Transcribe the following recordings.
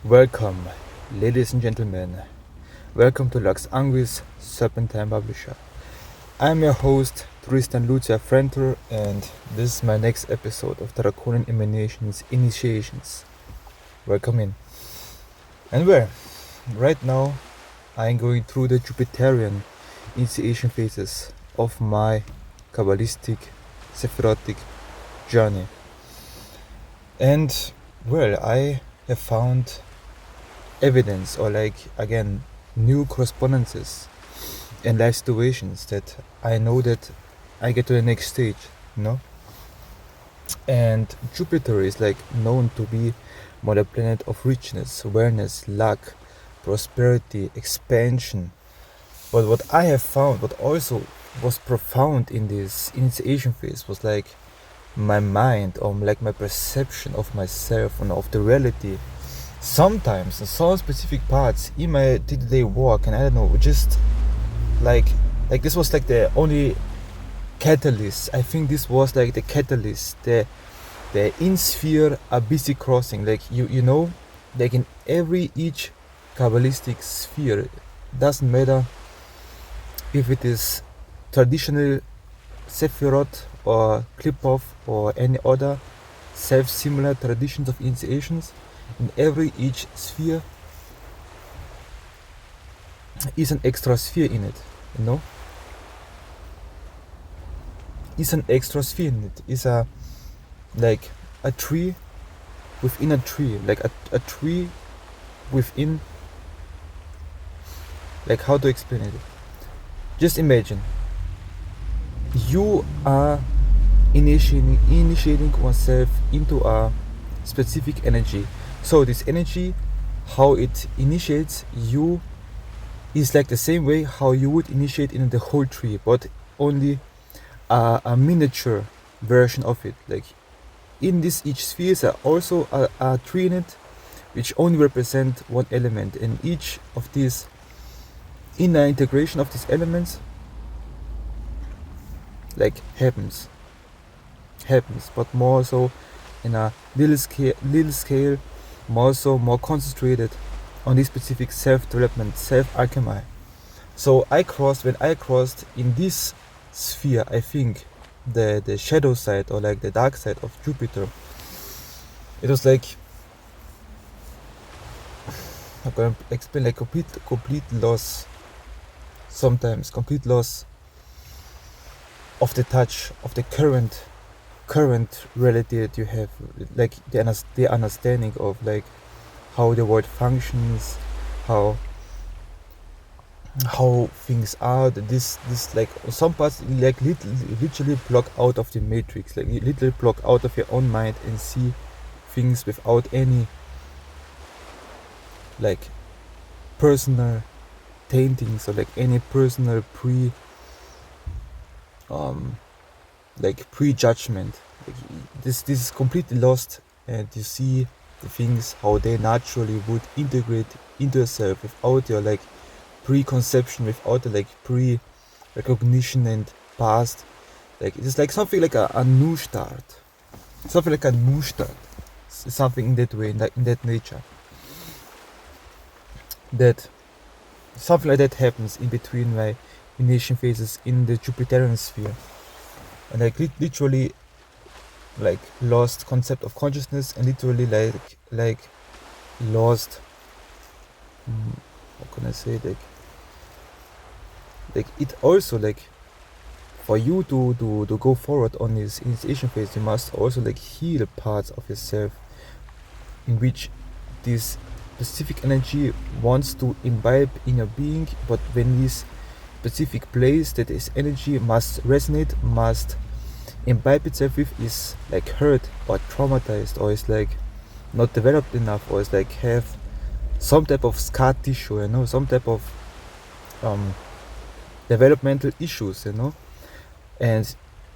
Welcome, ladies and gentlemen. Welcome to Lux Anguis Serpentine Publisher. I'm your host, Tristan Lucia Frenter, and this is my next episode of DRAKONIan Emanations Initiations. Welcome in. And right now I'm going through the Jupiterian initiation phases of my Kabbalistic, Sephirotic journey. And I have found evidence or new correspondences and life situations that I know that I get to the next stage, And Jupiter is known to be more the planet of richness, awareness, luck, prosperity, expansion. But what I have found, what also was profound in this initiation phase, was my mind, or my perception of myself and of the reality. Sometimes in some specific parts in my day-to-day work, and I don't know, just this was the only catalyst. I think this was the catalyst, the in-sphere abyss crossing, in each Kabbalistic sphere. Doesn't matter if it is traditional Sephiroth or Klipov or any other self-similar traditions of initiations. In each sphere is an extra sphere in it, Is an extra sphere in it. Is a tree within a tree, a tree within. How to explain it? Just imagine you are initiating oneself into a specific energy. So this energy, how it initiates you, is the same way how you would initiate in the whole tree, but only a miniature version of it. In this each sphere is also a tree in it, which only represent one element, and each of these inner integration of these elements happens, but more so in a little scale, more concentrated on this specific self-development, self-alchemy. So when I crossed in this sphere, I think the shadow side, or the dark side of Jupiter, it was I'm gonna explain, complete loss. Sometimes complete loss of the touch of the current reality that you have, the understanding of how the world functions, how things are. This some parts literally block out of the matrix, literally block out of your own mind and see things without any personal taintings, or any personal prejudgment. This is completely lost, and you see the things how they naturally would integrate into yourself without your preconception, without the pre-recognition and past. It is something a new start, something something in that way, in that nature, that something like that happens in between my initiation phases in the Jupiterian sphere. And literally lost concept of consciousness, and literally lost, how can I say, it also for you to go forward on this initiation phase, you must also heal parts of yourself in which this specific energy wants to imbibe in your being, but when this specific place that this energy must resonate, must imbibe itself with, is hurt or traumatized, or is not developed enough, or is have some type of scar tissue, some type of developmental issues, and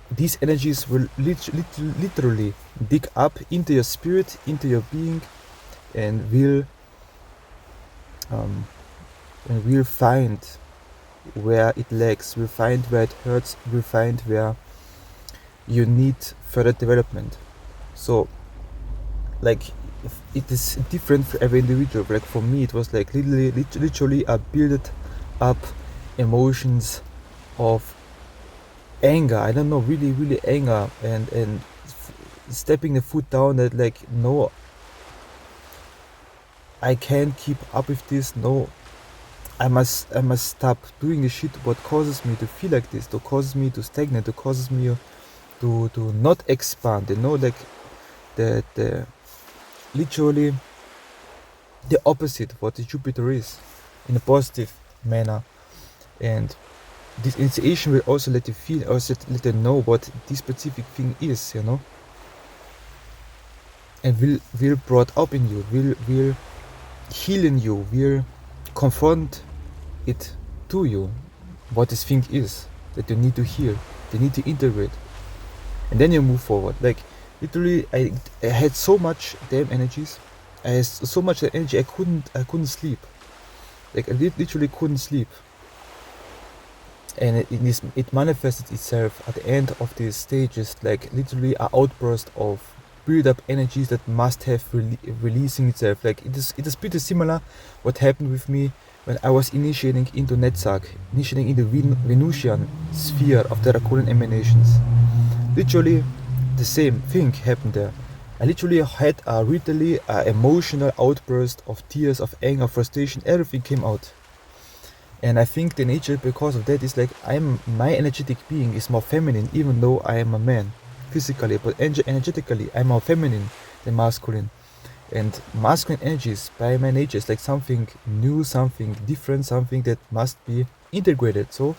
these energies will literally dig up into your spirit, into your being, and will find where it lacks, will find where it hurts, will find where you need further development. So it is different for every individual. Like for me, it was like literally a built up emotions of anger. I don't know, really anger, and stepping the foot down that like, no, I can't keep up with this. No, I must stop doing the shit what causes me to feel like this, to causes me to stagnate, to causes me to not expand. Like the literally the opposite what the Jupiter is, in a positive manner. And this initiation will also let you feel, also let you know what this specific thing is, and will brought up in you, will heal in you, will confront it to you, what this thing is that you need to heal, you need to integrate, and then you move forward. Like literally, I had so much damn energies. I had so much energy. I couldn't sleep. Like I literally couldn't sleep. And it manifested itself at the end of these stages, like literally an outburst of build up energies that must have releasing itself. Like it is pretty similar what happened with me when I was initiating into Netzach, initiating in the Venusian sphere of the Draconian emanations. Literally the same thing happened there. I literally had a really emotional outburst of tears, of anger, frustration, everything came out. And I think the nature because of that is like my energetic being is more feminine, even though I am a man physically, but energetically I'm more feminine than masculine. And masculine energies by my nature is like something new, something different, something that must be integrated. So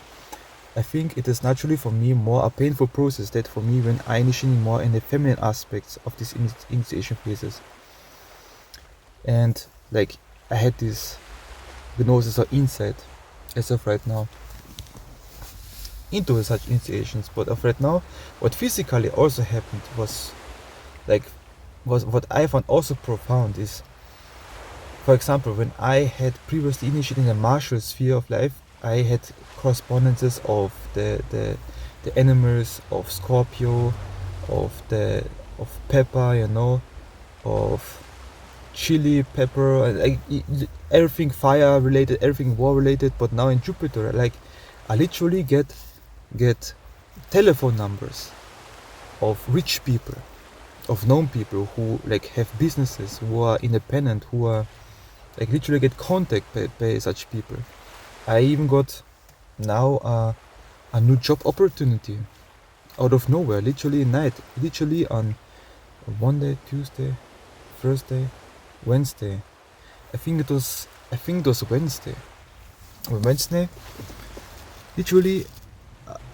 I think it is naturally for me more a painful process that for me when I initiate more in the feminine aspects of these initiation phases. And like I had this gnosis or insight as of right now into such initiations. But of right now, what physically also happened was what I found also profound is, for example, when I had previously initiated in the martial sphere of life, I had correspondences of the animals, of Scorpio, of pepper, of chili, pepper, like everything fire related, everything war related. But now in Jupiter, like I literally get telephone numbers of rich people, of known people who like have businesses, who are independent, who are like literally get contact by such people. I even got now a new job opportunity out of nowhere, literally night, literally on Monday, Tuesday, Thursday, Wednesday. I think it was Wednesday. On Wednesday, literally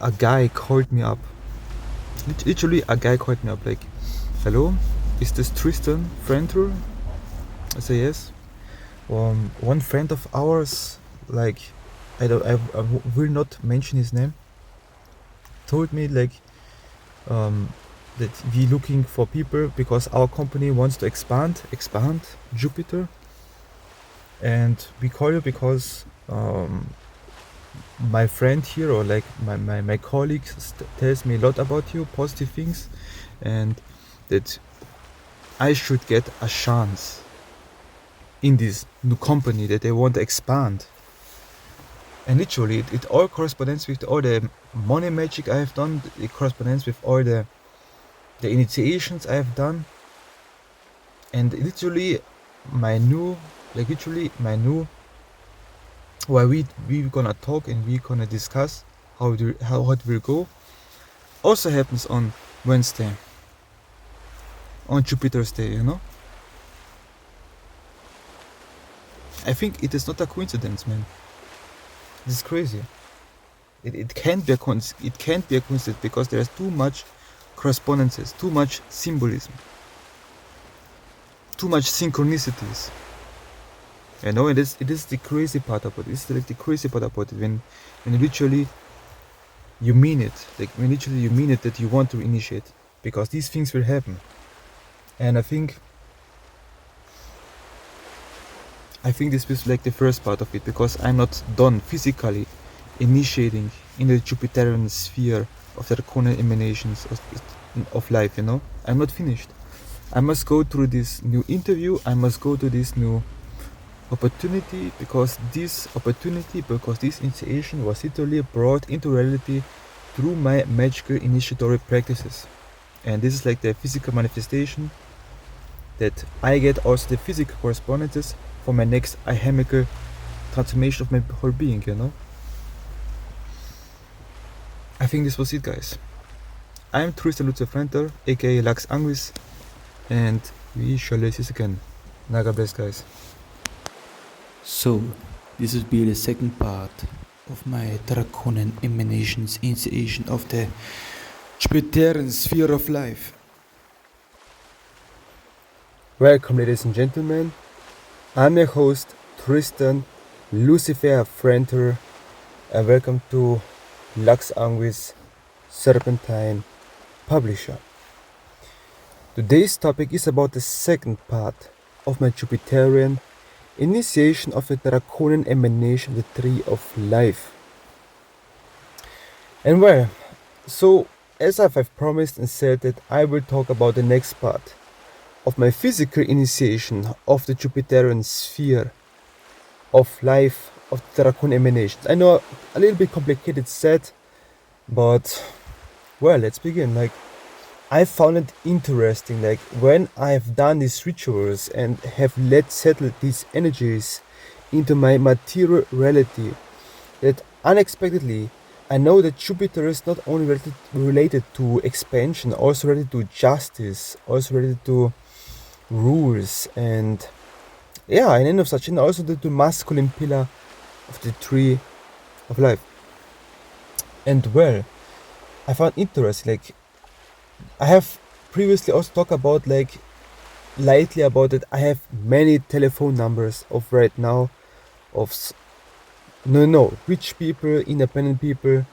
a guy called me up. Literally a guy called me up like, "Hello, is this Tristan Frentor?" I say yes. One friend of ours, like I will not mention his name, told me like that we looking for people because our company wants to expand Jupiter, and we call you because my friend here, or like my colleague tells me a lot about you, positive things, and that I should get a chance in this new company that they want to expand. And literally it all corresponds with all the money magic I have done. It corresponds with all the initiations I have done, and literally my new where we gonna talk and we gonna discuss how it will go, also happens on Wednesday, on Jupitersday. I think it is not a coincidence, man. This is crazy. It can't be a coincidence because there's too much correspondences, too much symbolism, too much synchronicities. It is the crazy part about it. It's like the crazy part about it when literally you mean it. Like when literally you mean it that you want to initiate, because these things will happen. And I think this was like the first part of it, because I'm not done physically initiating in the Jupiterian sphere of the Draconian emanations of life. I'm not finished. I must go through this new interview, I must go to this new opportunity, because this initiation was literally brought into reality through my magical initiatory practices. And this is like the physical manifestation that I get also the physical correspondences for my next alchemical transformation of my whole being, you know? I think this was it, guys. I'm Tristan Lutzefrenter, aka Lux Anguis, and we shall see this again. Naga bless, guys. So, this would be the second part of my Draconian emanations initiation of the Jupiterian sphere of life. Welcome, ladies and gentlemen. I'm your host, Tristan Lucifer Frenter, and welcome to Lux Anguis Serpentine Publisher. Today's topic is about the second part of my Jupiterian initiation of the Draconian emanation, the Tree of Life. And well, so as I've promised and said that I will talk about the next part of my physical initiation of the Jupiterian sphere of life of the Draconian emanations. I know a little bit complicated said, but well, let's begin. Like, I found it interesting, like when I've done these rituals and have let settle these energies into my material reality, that unexpectedly I know that Jupiter is not only related to expansion, also related to justice, also related to rules, and yeah, and end of such, and also the masculine pillar of the tree of life. And well, I found interesting, like I have previously also talked about, like lightly about it, I have many telephone numbers of right now of rich people, independent people,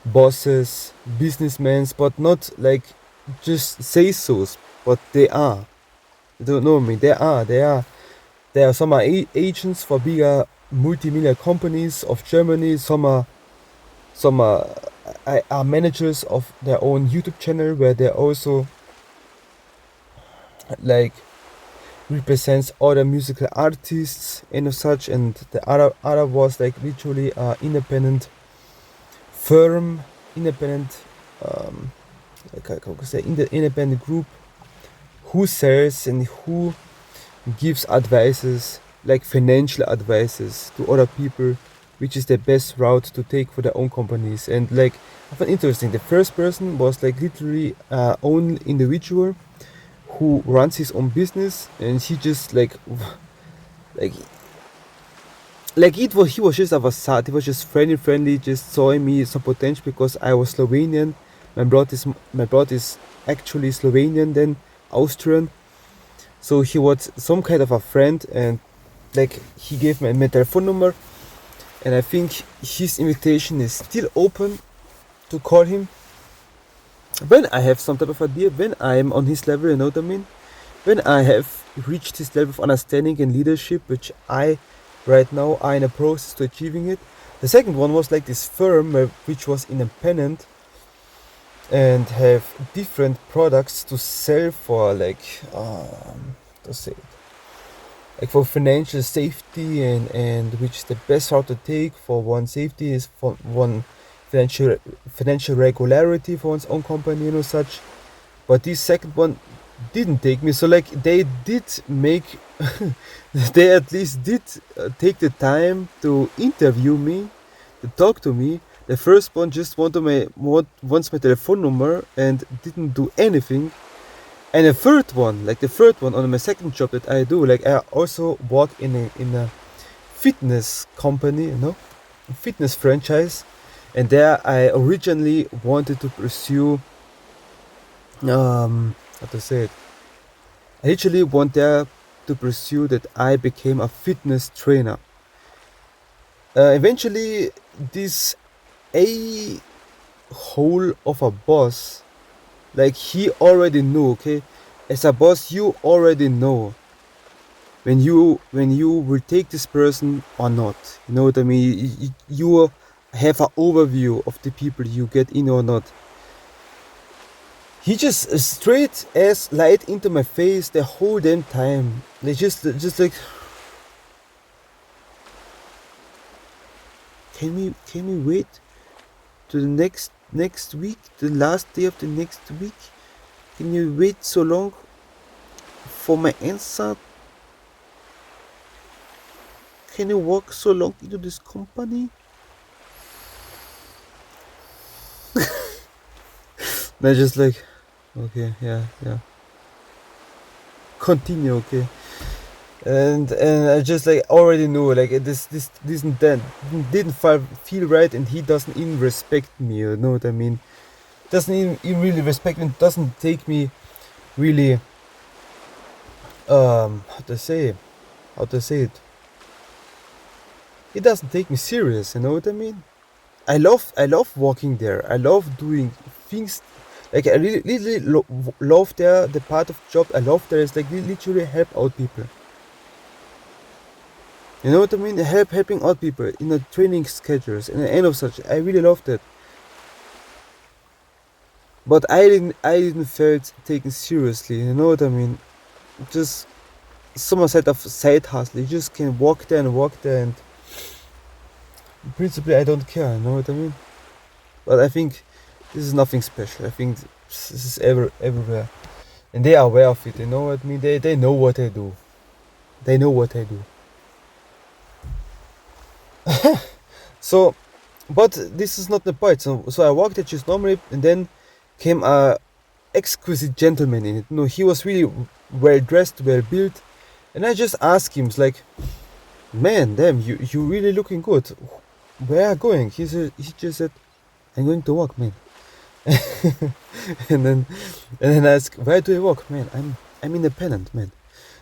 bosses, businessmen, but not like just say so's, but they are. You don't know me, they are. There are some are agents for bigger multi-million companies of Germany, some are managers of their own YouTube channel where they also like represents other musical artists and such, and the other was like literally independent firm, independent like I could say independent group who sells and who gives advices, like financial advices to other people, which is the best route to take for their own companies. And like I found interesting, the first person was like literally own individual who runs his own business, and he just like he was just a facade. He was just friendly, just saw in me some potential because I was Slovenian. My blood is actually Slovenian, then Austrian. So he was some kind of a friend, and like he gave me my telephone number, and I think his invitation is still open to call him when I have some type of idea, when I am on his level, you know what I mean? When I have reached his level of understanding and leadership, which I right now are in a process to achieving it. The second one was like this firm which was independent and have different products to sell for, like like for financial safety, and which is the best route to take for one safety is for one financial regularity for one's own company, you know, such. But this second one didn't take me, so like they did make they at least did take the time to interview me, to talk to me. The first one just wants my telephone number and didn't do anything. And the third one on my second job that I do, like I also work in a fitness company, you know, a fitness franchise, and there I originally wanted to pursue how to say it. I actually want there to pursue that I became a fitness trainer. Eventually, this a-hole of a boss, like he already knew, okay? As a boss, you already know when you will take this person or not. You know what I mean? You have an overview of the people you get in or not. he just straight as light into my face the whole damn time. Like just like, can we wait to the next week, the last day of the next week? Can you wait so long for my answer? Can you walk so long into this company? And I just like, okay, yeah. Continue, okay. And I just like already knew like this didn't feel right, and he doesn't even respect me. You know what I mean? Doesn't even really respect me. Doesn't take me really. How to say it? He doesn't take me serious. You know what I mean? I love walking there. I love doing things. Like I really love there the part of job I love there is like literally help out people. You know what I mean? Helping out people in the training schedules and the end of such. I really loved it. But I didn't felt taken seriously. You know what I mean? Just some sort of side hustle. You just can walk there, and principally I don't care. You know what I mean? But I think this is nothing special. I think this is everywhere, and they are aware of it. You know what I mean? They know what I do. They know what I do. So, but this is not the point. So I walked there just normally, and then came a exquisite gentleman in it. No, he was really well dressed, well built, and I just asked him, like, man, damn, you really looking good. Where are you going? He just said, I'm going to walk, man. and then I asked, where do you walk, man? I'm independent, man.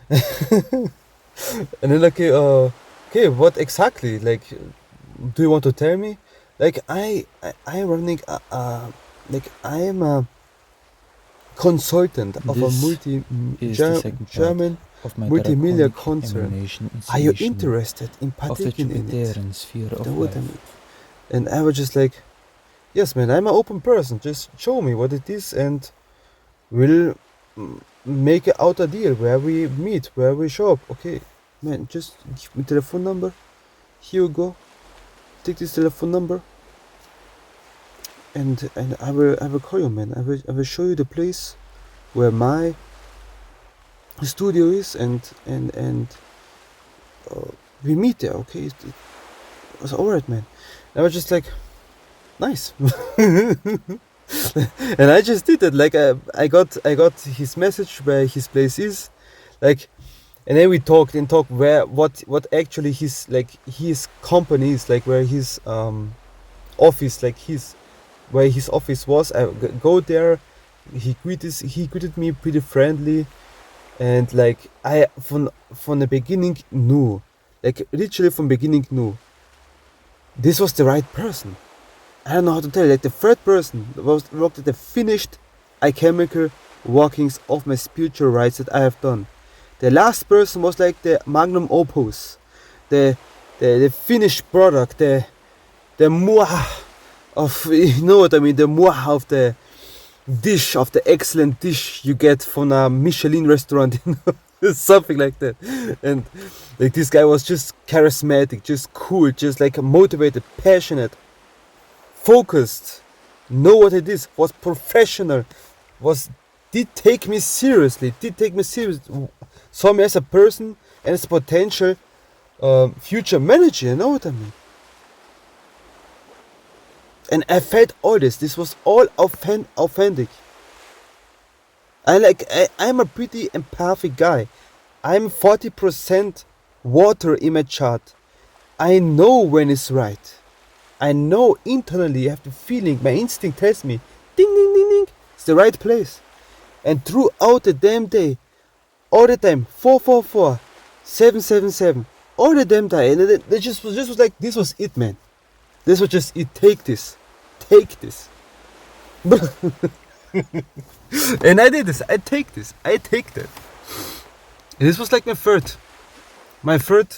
And then okay, what exactly? Like, do you want to tell me? Like I running like I am a consultant of This a German of my multi-million draconic concern. emanation Are you initiation interested in of the partaking in it? Jupiterian sphere of You know what I life. mean? And I was just like, yes, man, I'm an open person. Just show me what it is, and we'll make it out a deal where we meet, where we show up. Okay, man, just give me telephone number. Here you go. Take this telephone number, and I will call you, man. I will show you the place where my studio is, and we meet there. Okay, it was alright, man. I was just like, nice. And I just did it. Like I got his message where his place is, like, and then we talked where what actually his company is, like where his office, like where his office was. I go there. He greeted me pretty friendly, and like I from the beginning knew, like literally from beginning knew, this was the right person. I don't know how to tell you, like the third person looked at the finished alchemical workings of my spiritual rites that I have done. The last person was like the magnum opus, the finished product, the moi of, you know what I mean, the moi of the dish, of the excellent dish you get from a Michelin restaurant, you know, something like that. And like this guy was just charismatic, just cool, just like motivated, passionate, focused, know what it is, was professional, did take me seriously, saw me as a person and as a potential future manager, you know what I mean? And I felt all this was all authentic. I'm a pretty empathic guy. I'm 40% water in my chart. I know when it's right. I know internally, I have the feeling, my instinct tells me, ding ding ding ding, it's the right place. And throughout the damn day, all the time, 444, 777, all the damn day, and it just was like, this was it, man. This was just it. Take this. And I did this. I take that. And this was like my third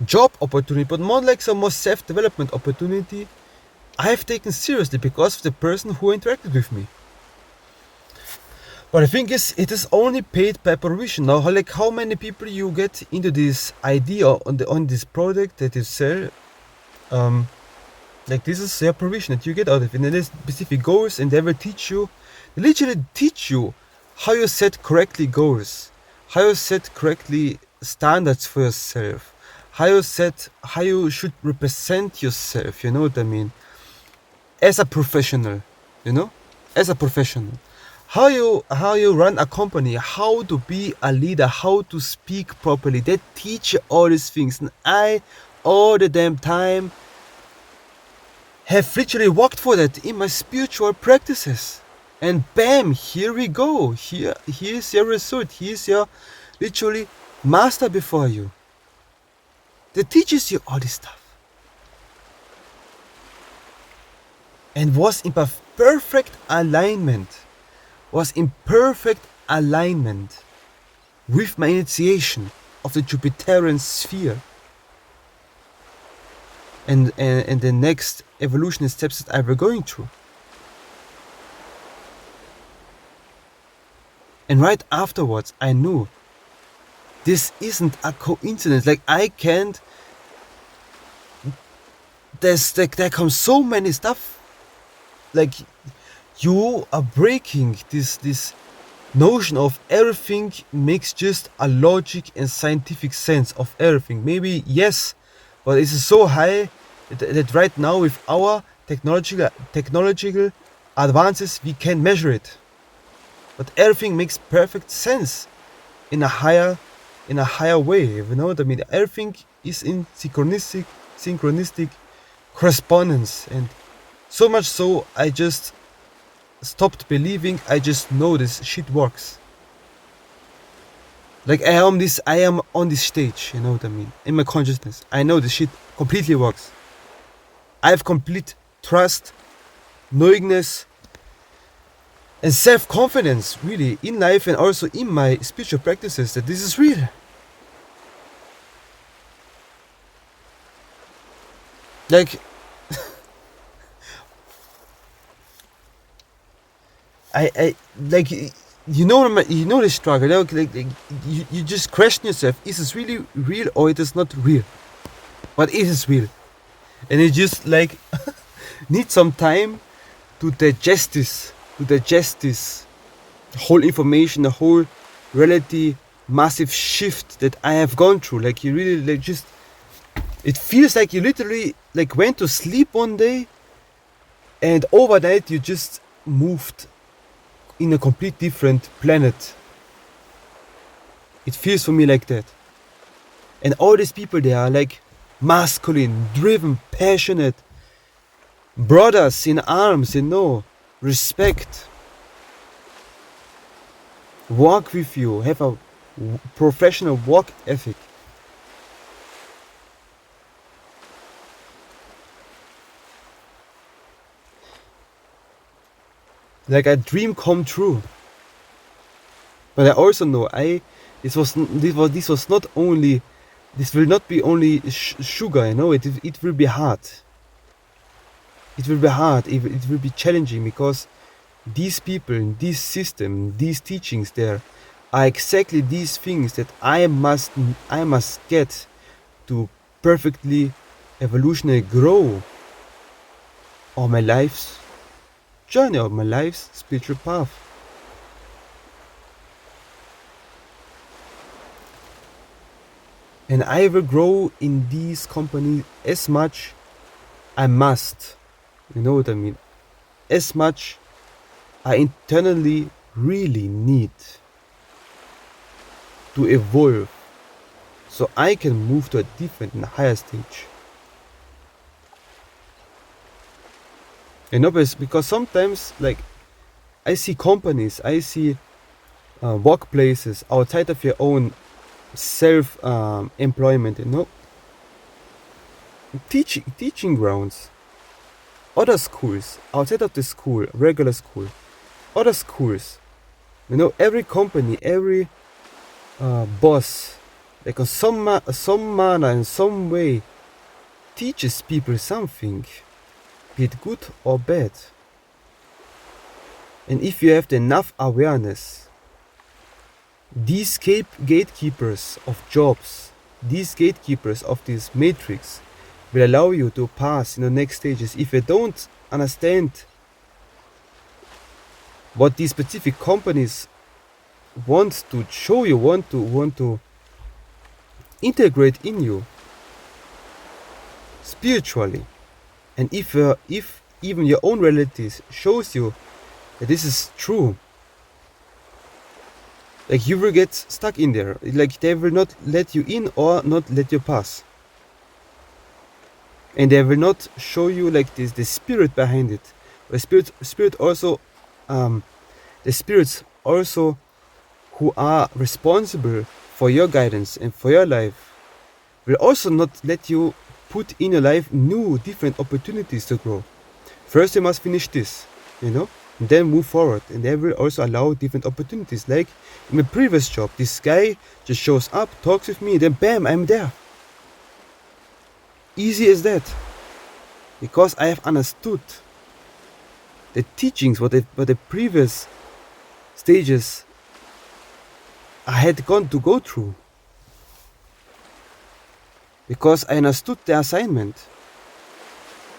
job opportunity, but more like some more self-development opportunity I have taken seriously because of the person who interacted with me. But the thing is, it is only paid by provision. Now, like how many people you get into this idea on this product that you sell, like this is their provision that you get out of it. And there's specific goals, and they will teach you, they literally teach you how you set correctly goals, how you set correctly standards for yourself, how you should represent yourself. You know what I mean? As a professional, as a professional. How you run a company, how to be a leader, how to speak properly. They teach you all these things, and I all the damn time have literally worked for that in my spiritual practices. And bam, here we go. Here's your result. Here's your literally master before you. That teaches you all this stuff. And was in perfect alignment. Was in perfect alignment with my initiation of the Jupiterian sphere and the next evolutionary steps that I were going through. And right afterwards, I knew this isn't a coincidence. Like I can't. There comes so many stuff. Like you are breaking this notion of everything makes just a logic and scientific sense of everything. Maybe yes, but it's so high that right now with our technological advances we can measure it. But everything makes perfect sense in a higher way. You know what I mean? Everything is in synchronistic correspondence, and so much so I just stopped believing. I just know this shit works. Like I am on this stage, you know what I mean? In my consciousness, I know this shit completely works. I have complete trust, knowingness, and self-confidence, really, in life and also in my spiritual practices, that this is real. Like, I like, you know the struggle. Like you just question yourself: is this really real or it is not real? But it is real, and it just like needs some time to digest this. Whole information, the whole reality, massive shift that I have gone through. Like you really like just, it feels like you literally like went to sleep one day, and overnight you just moved in a complete different planet. It feels for me like that. And all these people, they are like masculine, driven, passionate brothers in arms, respect, work with you, have a professional work ethic. Like a dream come true. But I also know this will not be only sugar, it will be hard. It will be hard, it will be challenging, because these people, this system, these teachings there are exactly these things that I must get to perfectly evolutionary grow on my life's journey, or my life's spiritual path. And I will grow in these companies as much I must. You know what I mean? As much I internally really need to evolve, so I can move to a different and higher stage. Because sometimes, like, I see companies, I see workplaces outside of your own self-employment, teaching grounds, other schools, outside of the school, regular school, other schools, every company, every boss, like some manner and some way, teaches people something. be it good or bad. And if you have enough awareness, these gatekeepers of jobs, these gatekeepers of this matrix will allow you to pass in the next stages. If you don't understand what these specific companies want to show you, want to integrate in you spiritually, and if even your own relatives shows you that this is true, like you will get stuck in there, like they will not let you in or not let you pass, and they will not show you like this the spirit behind it. The spirit also the spirits also who are responsible for your guidance and for your life will also not let you put in your life new different opportunities to grow. First you must finish this, and then move forward, and they will also allow different opportunities. Like in my previous job, this guy just shows up, talks with me, then bam, I'm there. Easy as that. Because I have understood the teachings, what the previous stages I had gone to go through. Because I understood the assignment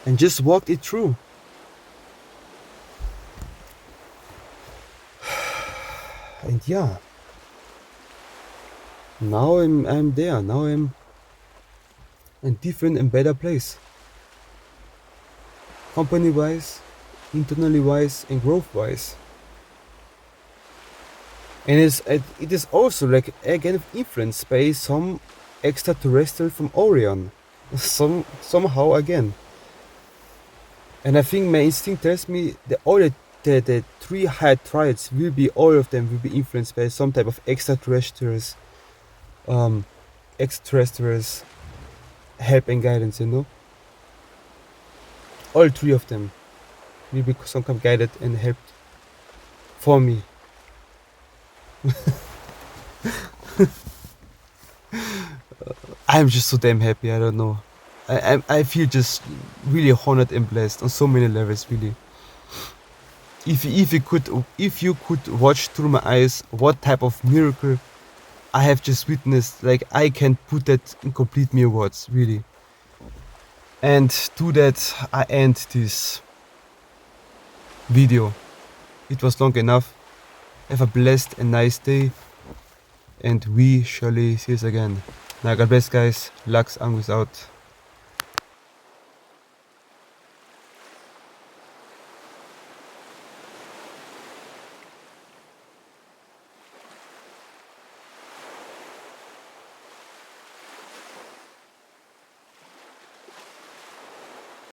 and just walked it through. And yeah, now I'm there. Now I'm in different and better place. Company wise, internally wise, and growth wise. And it is also like again influenced by some extraterrestrial from Orion, somehow again. And I think my instinct tells me that all the three higher triads all of them will be influenced by some type of extraterrestrials help and guidance, All three of them will be somehow guided and helped for me. I'm just so damn happy. I don't know. I feel just really honored and blessed on so many levels. Really. If you could watch through my eyes what type of miracle I have just witnessed, like I can put that in complete mere words, really. And to that I end this video. It was long enough. Have a blessed and nice day, and we surely see us again. Now God bless, guys. Lux Angus out.